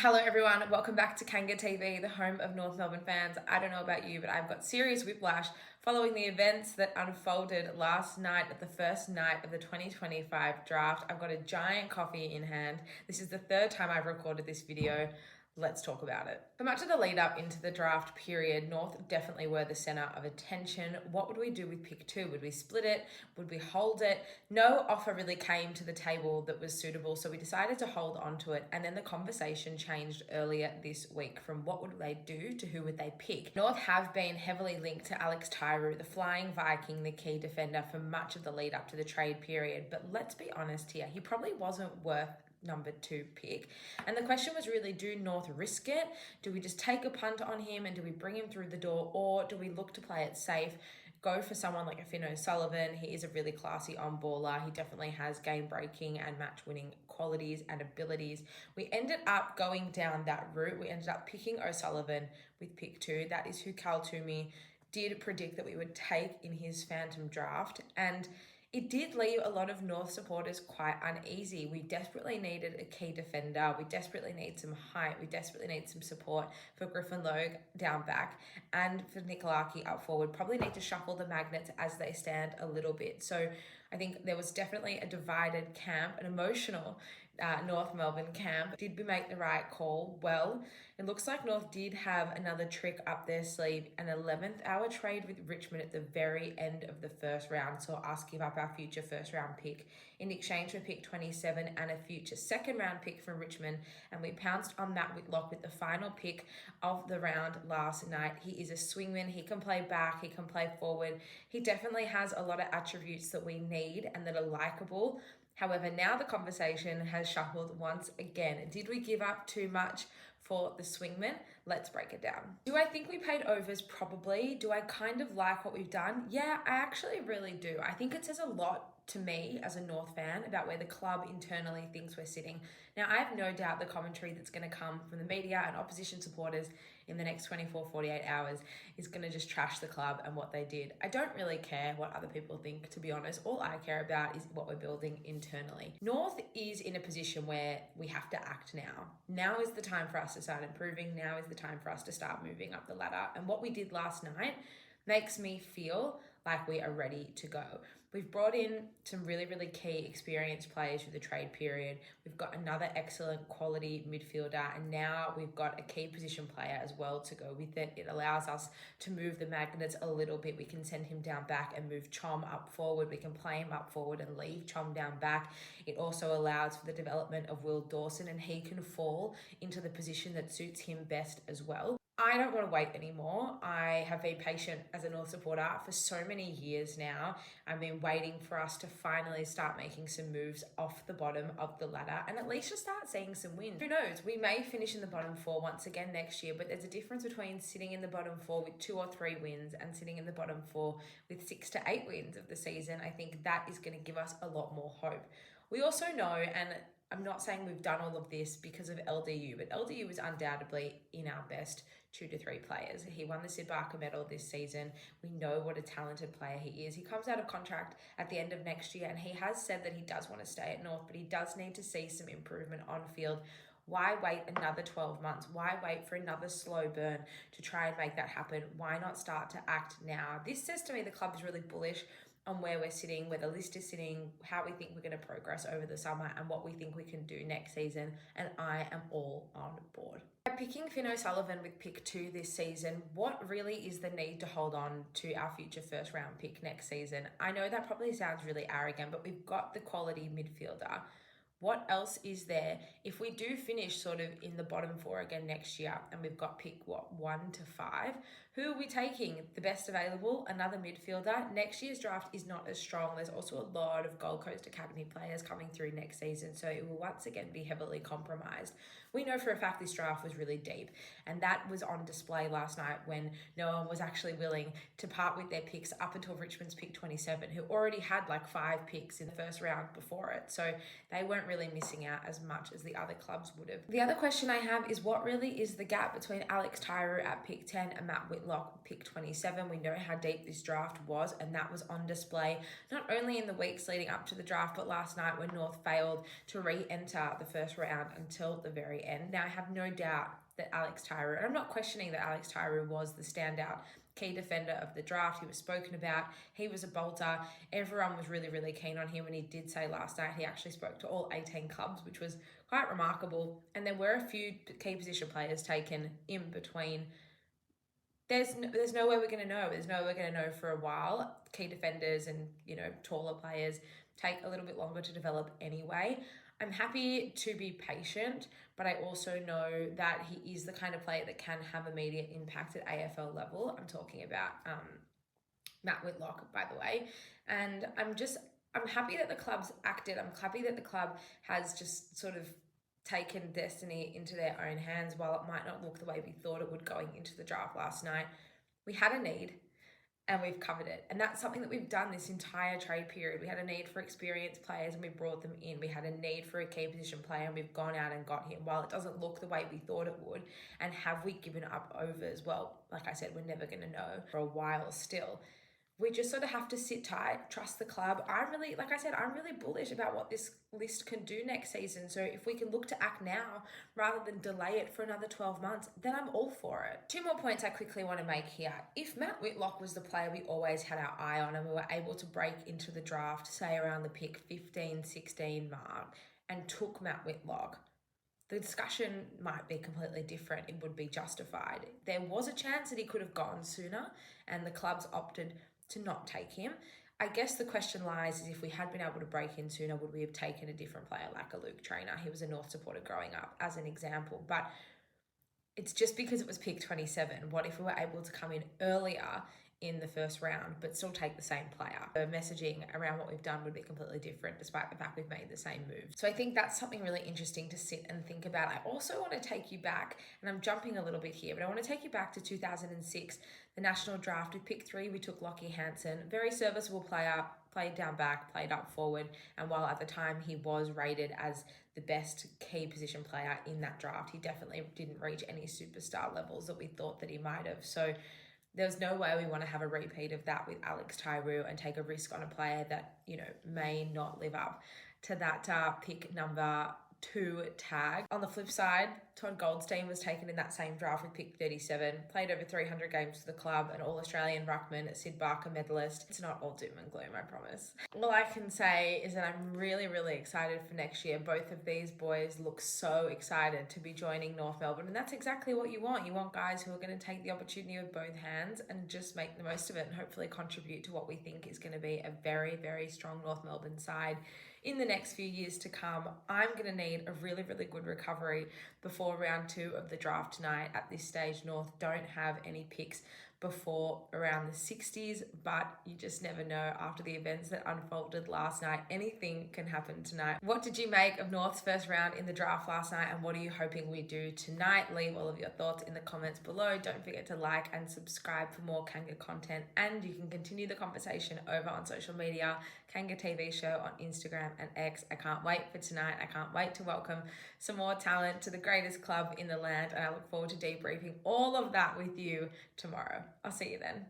Hello everyone, welcome back to Kanga TV, the home of North Melbourne fans. I don't know about you, but I've got serious whiplash following the events that unfolded last night at the first night of the 2025 draft. I've got a giant coffee in hand. This is the third time I've recorded this video. Let's talk about it. For much of the lead up into the draft period, North definitely were the centre of attention. What would we do with pick 2? Would we split it? Would we hold it? No offer really came to the table that was suitable, so we decided to hold on to it. And then the conversation changed earlier this week from what would they do to who would they pick. North have been heavily linked to Alex Tyru, the flying Viking, the key defender for much of the lead up to the trade period. But let's be honest here, he probably wasn't worth number 2 pick. And the question was really, do North risk it? Do we just take a punt on him and do we bring him through the door, or do we look to play it safe, go for someone like a Finn O'Sullivan? He is a really classy on-baller. He definitely has game-breaking and match-winning qualities and abilities. We ended up going down that route. We ended up picking O'Sullivan with pick 2. That is who Cal Toomey did predict that we would take in his phantom draft. And it did leave a lot of North supporters quite uneasy. We desperately needed a key defender. We desperately need some height. We desperately need some support for Griffin Logue down back and for Nikolaki up forward. Probably need to shuffle the magnets as they stand a little bit. So I think there was definitely a divided camp, an emotional North Melbourne camp. Did we make the right call? Well, it looks like North did have another trick up their sleeve, an 11th hour trade with Richmond at the very end of the first round. So us give up our future first round pick in exchange for pick 27 and a future second round pick from Richmond. And we pounced on Matt Whitlock with the final pick of the round last night. He is a swingman. He can play back. He can play forward. He definitely has a lot of attributes that we need and that are likable. However, now the conversation has shuffled once again. Did we give up too much for the swingman? Let's break it down. Do I think we paid overs? Probably. Do I kind of like what we've done? Yeah, I actually really do. I think it says a lot to me as a North fan about where the club internally thinks we're sitting. Now, I have no doubt the commentary that's going to come from the media and opposition supporters in the next 48 hours is going to just trash the club and what they did. I don't really care what other people think, to be honest. All I care about is what we're building internally. North is in a position where we have to act now. Now is the time for us to start improving. Now is the time for us to start moving up the ladder. And what we did last night makes me feel like we are ready to go. We've brought in some really, really key experienced players through the trade period. We've got another excellent quality midfielder, and now we've got a key position player as well to go with it. It allows us to move the magnets a little bit. We can send him down back and move Chom up forward. We can play him up forward and leave Chom down back. It also allows for the development of Will Dawson, and he can fall into the position that suits him best as well. I don't want to wait anymore. I have been patient as a North supporter for so many years now. I've been waiting for us to finally start making some moves off the bottom of the ladder and at least just start seeing some wins. Who knows? We may finish in the bottom 4 once again next year, but there's a difference between sitting in the bottom 4 with 2 or 3 wins and sitting in the bottom 4 with 6 to 8 wins of the season. I think that is going to give us a lot more hope. We also know, and I'm not saying we've done all of this because of LDU, but LDU is undoubtedly in our best 2 to 3 players. He won the Sid Barker medal this season. We know what a talented player he is. He comes out of contract at the end of next year, and he has said that he does want to stay at North, but he does need to see some improvement on field. Why wait another 12 months? Why wait for another slow burn to try and make that happen? Why not start to act now? This says to me the club is really bullish on where we're sitting, where the list is sitting, how we think we're going to progress over the summer, and what we think we can do next season, and I am all on board. By picking Finn O'Sullivan with pick 2 this season, what really is the need to hold on to our future first round pick next season? I know that probably sounds really arrogant, but we've got the quality midfielder. What else is there? If we do finish sort of in the bottom 4 again next year and we've got pick 1 to 5, who are we taking? The best available, another midfielder. Next year's draft is not as strong. There's also a lot of Gold Coast Academy players coming through next season, so it will once again be heavily compromised. We know for a fact this draft was really deep, and that was on display last night when no one was actually willing to part with their picks up until Richmond's pick 27, who already had like 5 picks in the first round before it. So they weren't really missing out as much as the other clubs would have. The other question I have is, what really is the gap between Alex Tyree at pick 10 and Matt Whitlock pick 27? We know how deep this draft was, and that was on display not only in the weeks leading up to the draft, but last night when North failed to re-enter the first round until the very end. Now, I have no doubt that Alex Tyree, and I'm not questioning that Alex Tyree was the standout key defender of the draft. He was spoken about. He was a bolter. Everyone was really, really keen on him, and he did say last night he actually spoke to all 18 clubs, which was quite remarkable. And there were a few key position players taken in between. There's no way we're going to know. There's no way we're going to know for a while. Key defenders and, taller players take a little bit longer to develop anyway. I'm happy to be patient, but I also know that he is the kind of player that can have immediate impact at AFL level. I'm talking about Matt Whitlock, by the way. And I'm happy that the club's acted. I'm happy that the club has just sort of taken destiny into their own hands. While it might not look the way we thought it would going into the draft last night, we had a need and we've covered it. And that's something that we've done this entire trade period. We had a need for experienced players and we brought them in. We had a need for a key position player and we've gone out and got him. While it doesn't look the way we thought it would, and have we given up overs? Well, like I said, we're never going to know for a while still. We just sort of have to sit tight, trust the club. I'm really bullish about what this list can do next season. So if we can look to act now rather than delay it for another 12 months, then I'm all for it. Two more points I quickly want to make here. If Matt Whitlock was the player we always had our eye on and we were able to break into the draft, say around the pick 15, 16 mark, and took Matt Whitlock, the discussion might be completely different. It would be justified. There was a chance that he could have gone sooner and the clubs opted to not take him. I guess the question lies is, if we had been able to break in sooner, would we have taken a different player like a Luke Trainer? He was a North supporter growing up, as an example. But it's just because it was pick 27. What if we were able to come in earlier in the first round but still take the same player? The messaging around what we've done would be completely different despite the fact we've made the same move. So I think that's something really interesting to sit and think about. I also want to take you back, and I'm jumping a little bit here, but I want to take you back to 2006, the National Draft. With pick 3, we took Lachie Hansen, very serviceable player, played down back, played up forward, and while at the time he was rated as the best key position player in that draft, he definitely didn't reach any superstar levels that we thought that he might have. So there's no way we want to have a repeat of that with Alex Tyree and take a risk on a player that, may not live up to that pick number 2 tag. On the flip side, Todd Goldstein was taken in that same draft with pick 37, played over 300 games for the club, an All-Australian ruckman, Sid Barker medalist. It's not all doom and gloom, I promise. All I can say is that I'm really, really excited for next year. Both of these boys look so excited to be joining North Melbourne, and that's exactly what you want. You want guys who are going to take the opportunity with both hands and just make the most of it and hopefully contribute to what we think is going to be a very, very strong North Melbourne side in the next few years to come. I'm going to need a really, really good recovery before round 2 of the draft tonight. At this stage, North don't have any picks before around the 60s, but you just never know. After the events that unfolded last night, anything can happen tonight. What did you make of North's first round in the draft last night, and what are you hoping we do tonight? Leave all of your thoughts in the comments below. Don't forget to like and subscribe for more Kanga content, and you can continue the conversation over on social media, Kanga TV Show on Instagram and X. I can't wait for tonight. I can't wait to welcome some more talent to the greatest club in the land, and I look forward to debriefing all of that with you tomorrow. I'll see you then.